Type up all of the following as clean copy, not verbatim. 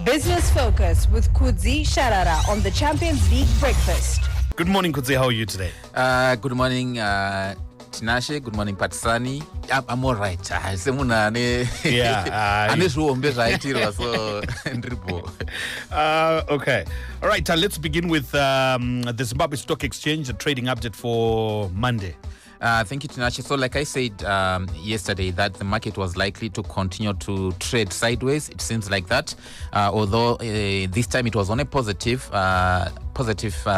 Business Focus with Kudzi Sharara on the Champions League Breakfast. Good morning, Kudzi. How are you today? Good morning, Tinashe. Good morning, Patsani. I'm all right. Okay. All right. Let's begin with the Zimbabwe Stock Exchange, the trading update for Monday. Thank you, Tinashe. So like I said yesterday, that the market was likely to continue to trade sideways. It seems like that. Although this time it was on a positive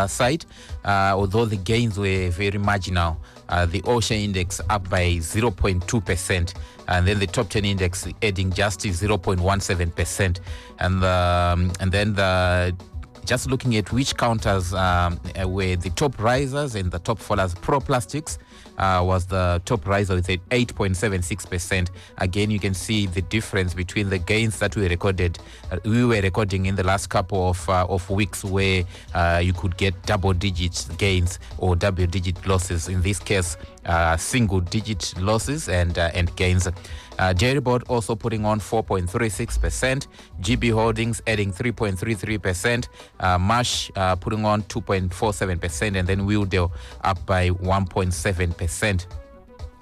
side, although the gains were very marginal. The Osha index up by 0.2%, and then the top 10 index adding just 0.17%. And then just looking at which counters were the top risers and the top fallers, Pro Plastics was the top riser with 8.76%. Again, you can see the difference between the gains that we were recording in the last couple of weeks, where you could get double-digit gains or double-digit losses. In this case, single-digit losses and gains. Jerryboard also putting on 4.36%, GB Holdings adding 3.33%, Marsh putting on 2.47%, and then Wheeldale up by 1.7%.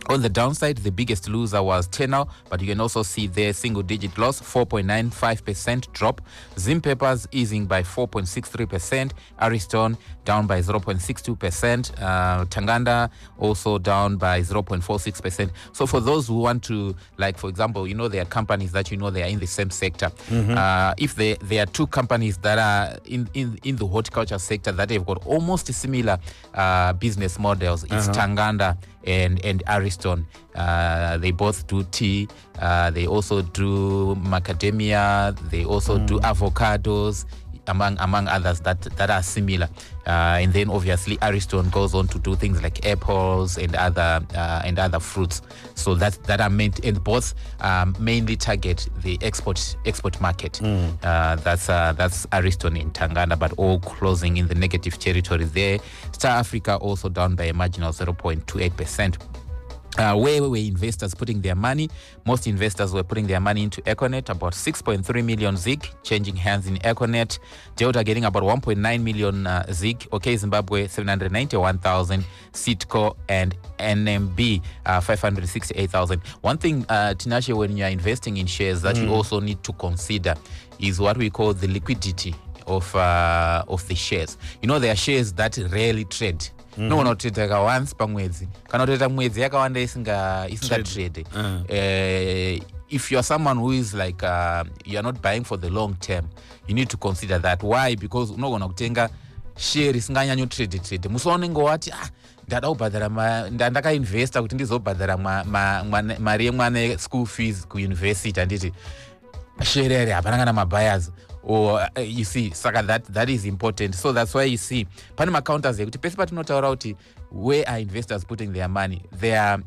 On the downside, the biggest loser was Tenor, but you can also see their single-digit loss, 4.95% drop. Zim Papers easing by 4.63%. Ariston down by 0.62%. Tanganda also down by 0.46%. So for those who want to, like, for example, there are companies that they are in the same sector. If there are two companies that are in the horticulture sector that have got almost similar business models, it's Tanganda and Ariston. They both do tea. They also do macadamia. They also do avocados, among others that are similar. And then obviously Ariston goes on to do things like apples and other fruits. So that are meant, and both mainly target the export market. That's Ariston in Tanganda, but all closing in the negative territory there. Star Africa also down by a marginal 0.28%. Where were investors putting their money? Most investors were putting their money into Econet, about 6.3 million ZiG changing hands in Econet. Delta getting about 1.9 million ZiG. OK Zimbabwe 791,000. Citco and NMB 568,000. One thing, Tinashe, when you are investing in shares that you also need to consider is what we call the liquidity of the shares. There are shares that rarely trade. No one trade once per mwezi. Kana trade mwezi yakawanda isinga trade. If you are someone who is like you are not buying for the long term, you need to consider that. Why? Because unogona kutenga share isinganyanyo trade. Musoone ngowati ndada kubhadhara ndaka investa kuti ndizobhadhara mari yemwana school fees ku university anditi share ere hapana kana mabuyers. Or you see, saka that is important. So that's why you see Panama counters there. Where are investors putting their money? Their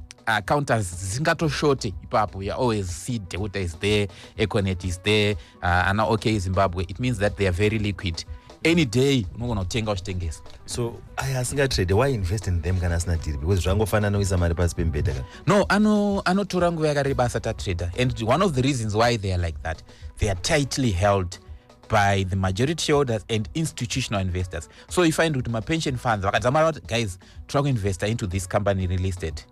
counters zingato short ipapo. You always see Delta is there, Econet is there, and now OK Zimbabwe. It means that they are very liquid. Any day, no one tenga uchitengesa. So I asinga trade. Why invest in them? Kana asina deal because zvangofana noisa mari pasi pembedeka. No, anotora nguva yakareba asata trader, and one of the reasons why they are like that, they are tightly held by the majority shareholders and institutional investors. So you find with my pension funds, guys, try to invest into this company real estate.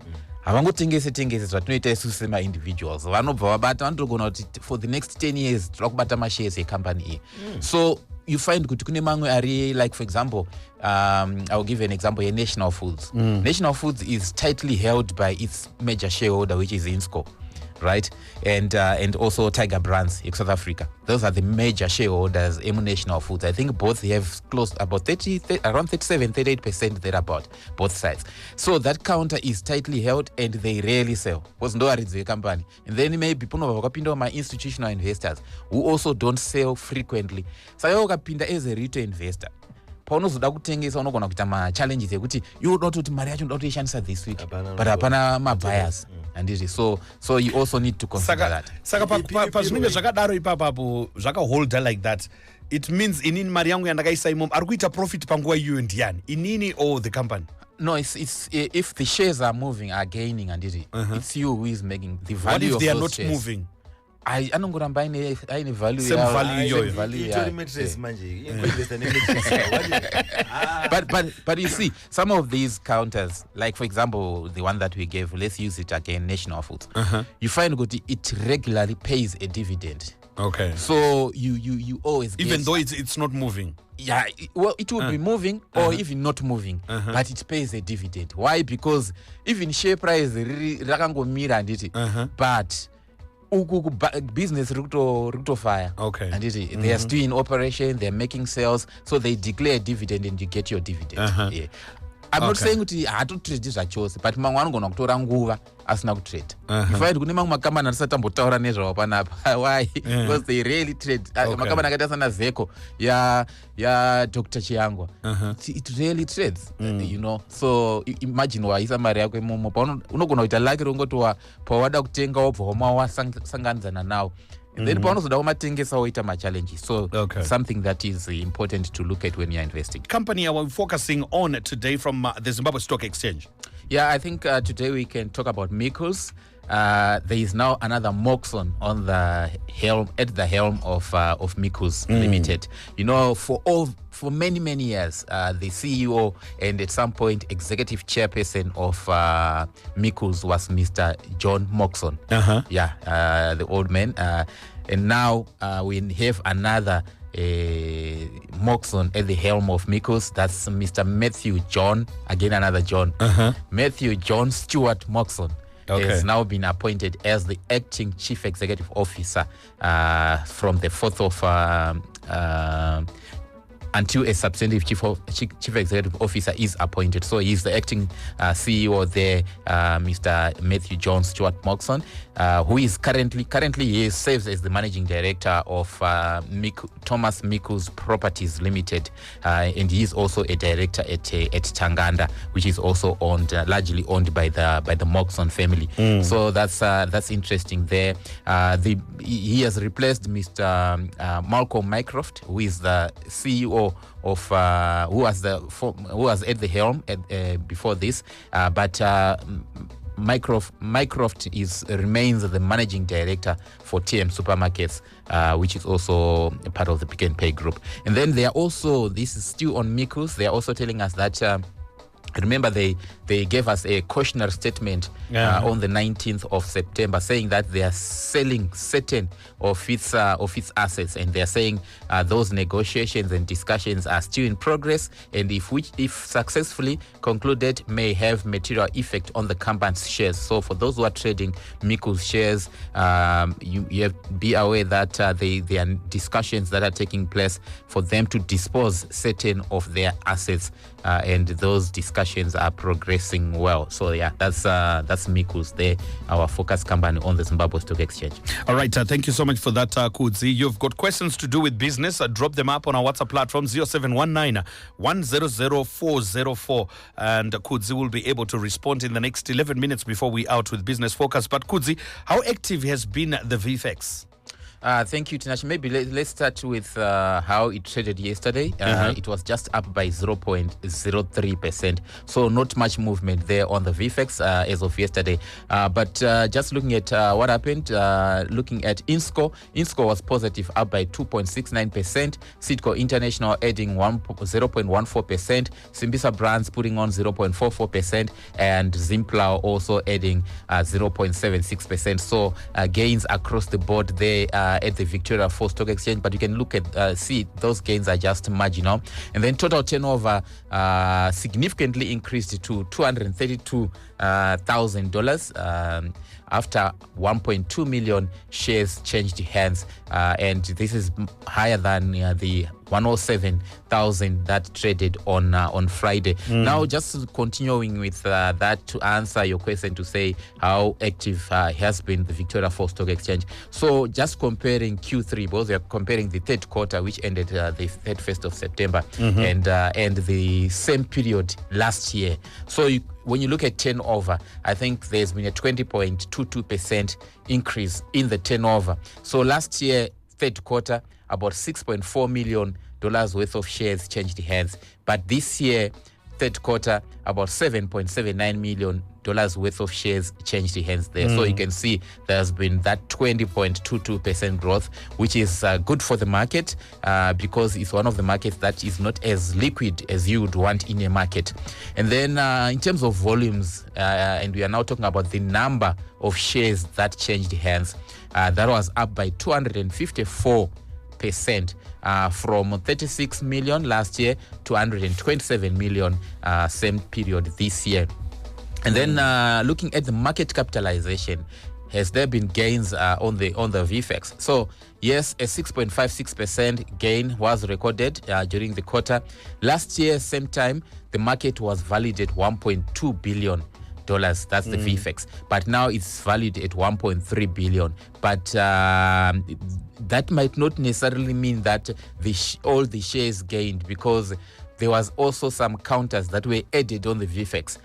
Havangotengese zvatinoita isu sema individuals. Vanobva vabata vanotogona kuti for the next 10 years trakubata mashares ecompany. So you find kuti kune mamwe ari, like for example, I will give you an example, National Foods. National Foods is tightly held by its major shareholder, which is Insco. Right, and also Tiger Brands in South Africa. Those are the major shareholders in National Foods. I think both have close about around 37-38% thereabout, both sides. So that counter is tightly held and they rarely sell because no is the company. And then maybe people my institutional investors who also don't sell frequently. So I ukapinda as a retail investor. Paunozoda kutengesa unogona kuita ma-challenges ekuti you not kuti mari yacho ndoda kuishandisa this week but hapana ma-buyers. And it is so you also need to consider that. Saka pazvinenge zvakadaro ipapapo zvakaholda like that, it means inini mari yangu yandakaisa imomo ari kuita profit panguva iyoyo ndiani, inini or the company? No, it's if the shares are moving, are gaining, and it's you who is making the value. What if of they are those not shares moving? anongoramba aine value Same yawo, value same iyoyo. value Itori yawo. matrix manje. Investa nematrix. But you see, some of these counters, like for example, the one that we gave, let's use it again, National Foods. You find that it regularly pays a dividend. Okay. So you always Even get, though it's not moving. yeah, well, it will be moving or even not moving, but it pays a dividend. Why? Because even share price rakangomira anditi, but business ruto fire. Okay. And they are still in operation, they're making sales, so they declare a dividend and you get your dividend. Yeah. I'm not saying kuti hatotrade zvachose, but mamwe anogona kutora nguva asina kutrade. Ifaiti kune mamwe makambani atisati tambotaura nezvawo panapa. Why? Because they really trade. Makambani akaita sana Veko ya Dr. Chiangwa. It really trades, you know. So imagine waisa mari yako imomo unogona kuita lucky rongotowa pawada kutenga wobva wasanganidzana nawo. And then paunozoda kumatengesa woita machallenges. So something that is important to look at when you're investing. Company are we focusing on today from the Zimbabwe Stock Exchange? Yeah, I think today we can talk about Micos. There is now another Moxon on the helm of Micos Limited. You know, for many years, the CEO and at some point executive chairperson of Micos was Mr. John Moxon. Yeah, the old man. And now we have another Moxon at the helm of Micos. That's Mr. Matthew John, again another John. Matthew John Stewart Moxon. Has now been appointed as the acting chief executive officer from the 4th of until a substantive chief executive officer is appointed. So he's the acting CEO there, Mr. Matthew John Stewart Moxon, who is currently he serves as the managing director of Thomas Micos Properties Limited, and he is also a director at Tanganda, which is also largely owned by the Moxon family. So that's interesting there. He has replaced Mr. Malcolm Mycroft, who is the CEO of who was at the helm before this, but Mycroft remains the managing director for TM Supermarkets, which is also a part of the Pick and Pay group. And then they are also, this is still on Micos, they are also telling us that remember, they gave us a cautionary statement on the 19th of September saying that they are selling certain of its assets, and they are saying those negotiations and discussions are still in progress, and if successfully concluded, may have material effect on the company's shares. So for those who are trading Micos shares, you have to be aware that there are discussions that are taking place for them to dispose certain of their assets, and those discussions are progressing well. So yeah, that's Micos there, our focus company on the Zimbabwe Stock Exchange. All right, thank you so much for that, Kudzi. You've got questions to do with business, drop them up on our WhatsApp platform 0719 100 404, and Kudzi will be able to respond in the next 11 minutes before we out with Business Focus. But Kudzi, how active has been the VFEX? Thank you, Tinashe. Maybe let's start with how it traded yesterday. It was just up by 0.03%. So not much movement there on the VFEX as of yesterday. But just looking at what happened, looking at INSCO was positive, up by 2.69%. Citco International adding 0.14%. Simbisa Brands putting on 0.44%. And Zimpla also adding 0.76%. So gains across the board there at the Victoria Falls Stock Exchange, but you can look at see those gains are just marginal. And then total turnover significantly increased to $232,000 after 1.2 million shares changed hands, and this is higher than the 107,000 that traded on Friday. Now, just continuing with that to answer your question, to say how active has been the Victoria Falls Stock Exchange. So just comparing Q3, because we are comparing the third quarter, which ended the 31st of September, and the same period last year. So when you look at turnover, I think there's been a 20.22% increase in the turnover. So last year, third quarter, about $6.4 million worth of shares changed hands. But this year, third quarter, about $7.79 million worth of shares changed hands there. So you can see there's been that 20.22% growth, which is good for the market because it's one of the markets that is not as liquid as you would want in a market. And then in terms of volumes, and we are now talking about the number of shares that changed hands, that was up by 254%. From 36 million last year to 127 million same period this year. And then looking at the market capitalization, has there been gains on the VFEX? So yes, a 6.56% gain was recorded during the quarter. Last year, same time, the market was valued at $1.2 billion. That's the VFEX, but now it's valued at 1.3 billion. But that might not necessarily mean that all the shares gained, because there was also some counters that were added on the VFEX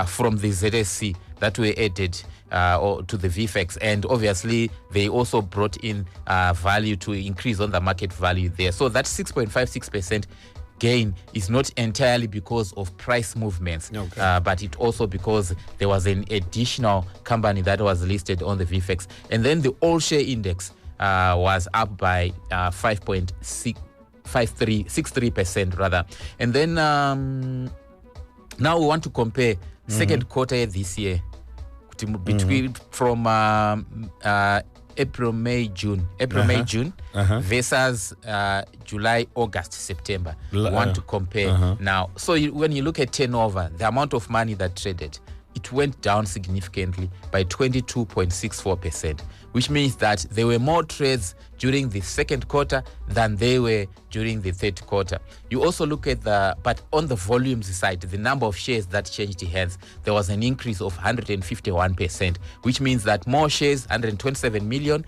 from the ZSC that were added to the VFEX, and obviously they also brought in value to increase on the market value there. So that 6.56% gain is not entirely because of price movements, but it also because there was an additional company that was listed on the VFEX. And then the all share index was up by 5.63% rather. And then now we want to compare second quarter this year between from April, May, June versus July, August, September. We want to compare now. So when you look at turnover, the amount of money that traded, it went down significantly by 22.64%, which means that there were more trades during the second quarter than they were during the third quarter. You also look at but on the volumes side, the number of shares that changed hands, there was an increase of 151%, which means that more shares, 127 million,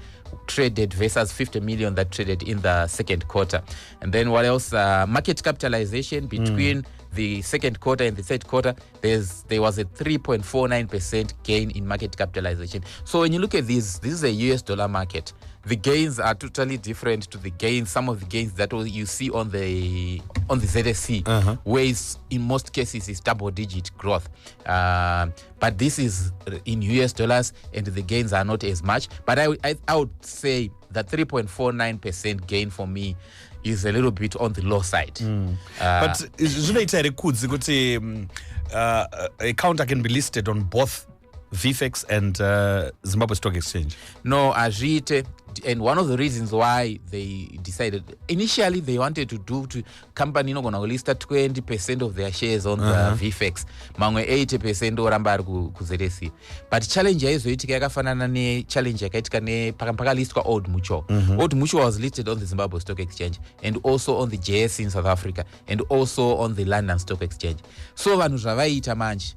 traded versus 50 million that traded in the second quarter. And then what else? Market capitalization between the second quarter and the third quarter, there was a 3.49% gain in market capitalization. So when you look at this is a US dollar market. The gains are totally different to the gains, some of the gains that you see on the ZSC, where in most cases is double-digit growth. But this is in US dollars, and the gains are not as much. But I would say that 3.49% gain for me is a little bit on the low side. But zvinoita here kudzi kuti a counter can be listed on both VFEX and Zimbabwe Stock Exchange? No, azviite. And one of the reasons why they decided, initially they wanted to do to company inogona kulista 20% of their shares on the VFEX, mamwe 80% oramba ari kuZSC. But challenge yaizoitika yakafanana nechallenge yakaitika pakalistwa Old Mutual. Old Mutual was listed on the Zimbabwe Stock Exchange and also on the JSE in South Africa and also on the London Stock Exchange. So vanhu zvavaiita manje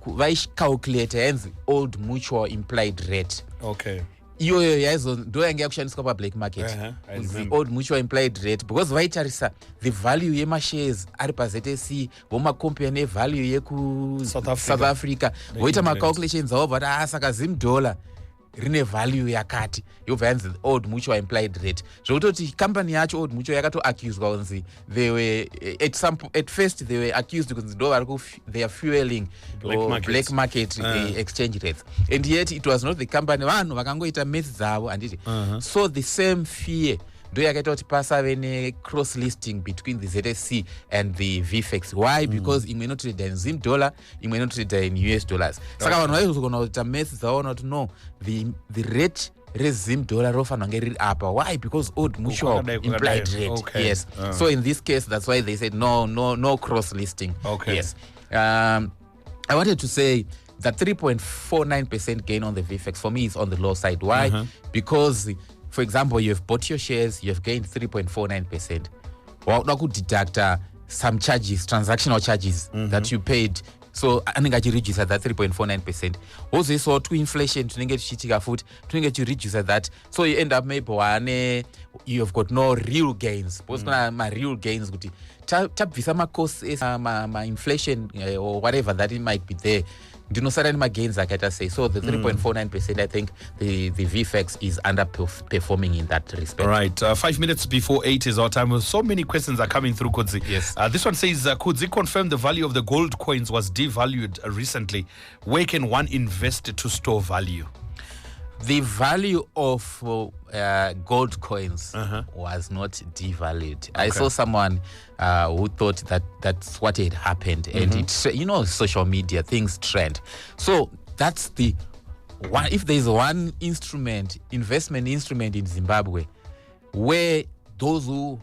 vaicalculate hence Old Mutual implied rate. Okay. Iyoyo yaizo ndo yanga yakushandiswa pablack market, the Old Mutual implied rate, because vaitarisa the value yemashares ari paZSC vomacompare nevalue yeku South Africa voita macalculations avo vati saka $, rine value yakati yobva yanzi Old Mutual implied rate, zvokutoti company yacho Old Mutual yakatoaccuswa kunzi they were at first they were accused kunzi ndo vari they are fueling black market exchange rates, and yet it was not the company. Vanhu vakangoita maths dzavo handiti. So the same fear ndo yakaita kuti pasave ne-cross listing between the ZSC and the VFEX. Why? Because imwe inotrada in Zim dollar, imwe inotrada in US dollars. Saka vanhu vaizogona kuita maths dzavo kuti no, the rate rezim dollar rofanwa nge riri apa. Why? Because Old Mutual implied rate. Okay. Yes. So in this case, that's why they said no cross listing. Okay. Yes. I wanted to say that 3.49% gain on the VFEX for me is on the low side. Why? Because, for example, you have bought your shares, you have gained 3.49%. Well, now could deduct some charges, transactional charges that you paid. So anenge achireduce that 3.49%. Also saw to inflation tunenge tichitika futi tunenge tichireduce that. So you end up maybe you have got no real gains. Because my real gains kuti tabvisa ma costs ma inflation or whatever that it might be there. ndinosara nemagains akaita sei. So the 3.49%, I think the VFEX is underperforming in that respect. All right, 5 minutes before 8 is our time. So many questions are coming through, Kudzi. Yes. This one says, Kudzi confirmed the value of the gold coins was devalued recently. Where can one invest to store value? The value of gold coins was not devalued. I saw someone who thought that that's what had happened, and it's, you know, social media, things trend. So that's the one. If there's one investment instrument in Zimbabwe, where those who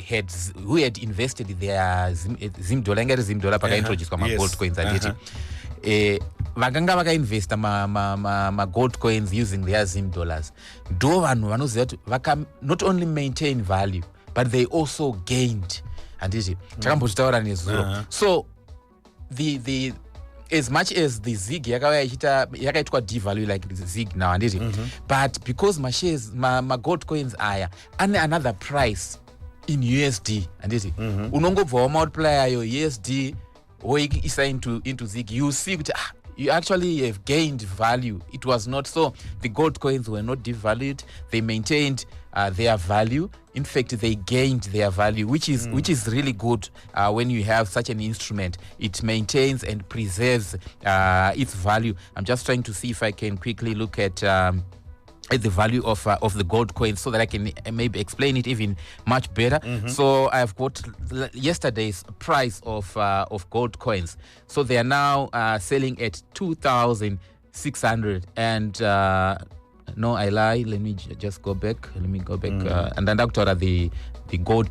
had invested their Zim dollar introduced gold coins and vakanga vakainvesta ma-gold coins using their Zim dollars, ndo vanhu vanoziva kuti vaka not only maintain value but they also gained. Handiti takambotaura nezuro. So the as much as the zig yakaitwa devalue like the zig now, handiti but because ma-shares ma-gold coins aya ane another price in USD, handiti unongobva wamultiplier yo USD isa into zig, you see you actually have gained value. It was not so. The gold coins were not devalued. They maintained their value. In fact, they gained their value, which is really good when you have such an instrument. It maintains and preserves its value. I'm just trying to see if I can quickly look at the value of the gold coins so that I can maybe explain it even much better. So I've got yesterday's price of gold coins. So they are now selling at 2,600 and no, I lie. Let me just go back. Let me go back. And then Dr. the gold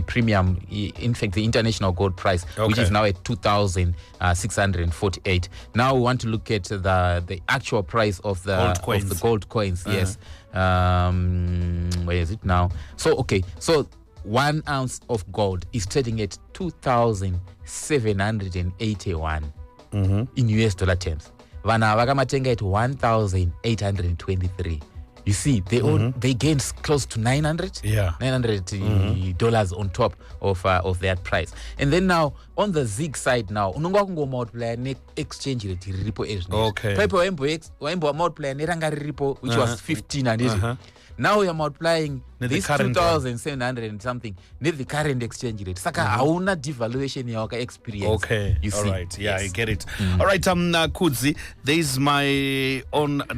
premium, in fact the international gold price, which is now at 2,648. Now we want to look at the actual price of the gold coins. Yes. Where is it now? So so 1 ounce of gold is trading at 2,781 in US dollar terms. Vana vakamatenga at 1,823. You see, they gained close to $900 dollars on top of that price. And then now on the zig side now, unongwa kungo multiplier ne exchange rate riripo ezvinezvi. Paipo waimbo multiplier neranga riripo, which was 15 and now you're multiplying this 2,700 and something with the current exchange rate. Saka hauna devaluation yawaka experience. You see. All right. Yeah, I get it. All right, Kudzi, there's the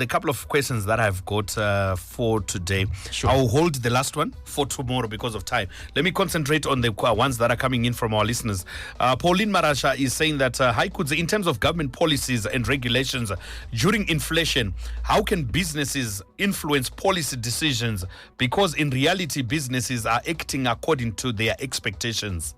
couple of questions that I've got for today. Sure. I'll hold the last one for tomorrow because of time. Let me concentrate on the ones that are coming in from our listeners. Pauline Marasha is saying that, hi Kudzi, in terms of government policies and regulations during inflation, how can businesses influence policy decisions? Because in reality, businesses are acting according to their expectations.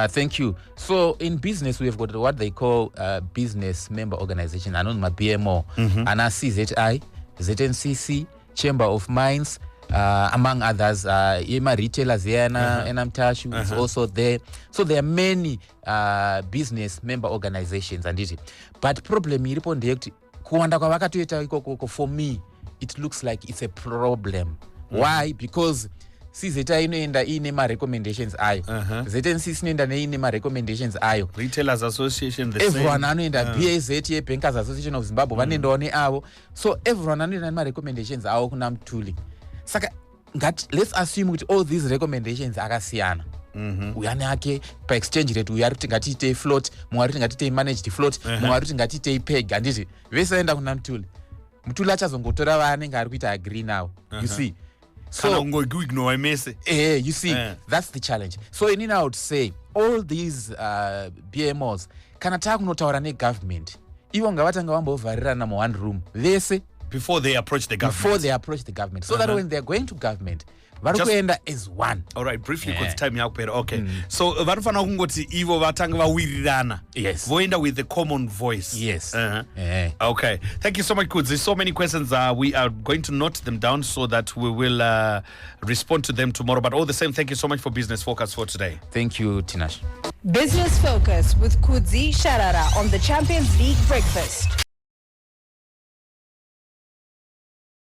Thank you. So in business, we have got what they call business member organization. I know my BMO, CZI, ZNCC, Chamber of Mines, among others. Ema retailers here, Enamtashu is also there. So there are many business member organizations, but problem for me, it looks like it's a problem. Why? Because CZI inoenda ine recommendations ayo, ZNCC inoenda ine recommendations ayo, Retailers Association the everyone same. anoenda BAZ, Bankers Association of Zimbabwe vanendawo neavo. So everyone anoenda recommendations awo kuna mtuli. Saka let's assume that all these recommendations akasiyana. Uyani ake pa exchange rate uyari kuti ngatiite float, mumwe ari kuti ngatiite managed float, mumwe ari kuti ngatiite peg, anditi vese vaenda kuna mtuli. Mtuli achazongotora vanenge ari kuita agree now. You see. So you see, that's the challenge. So in I would say all these BMOs kana takunotaura negovernment ivo ngavatanga vambovharirana mu1 room vese before they approach the government. So that when they're going to government varikuenda as one. All right, briefly because time yakupera. So vanofana kungoti ivo vatanga vawirirana. Yes. Voenda with the common voice. Yes. Okay. Thank you so much, Kudzi. So many questions. We are going to note them down so that we will respond to them tomorrow. But all the same, thank you so much for Business Focus for today. Thank you, Tinash. Business Focus with Kudzi Sharara on the Champions League Breakfast.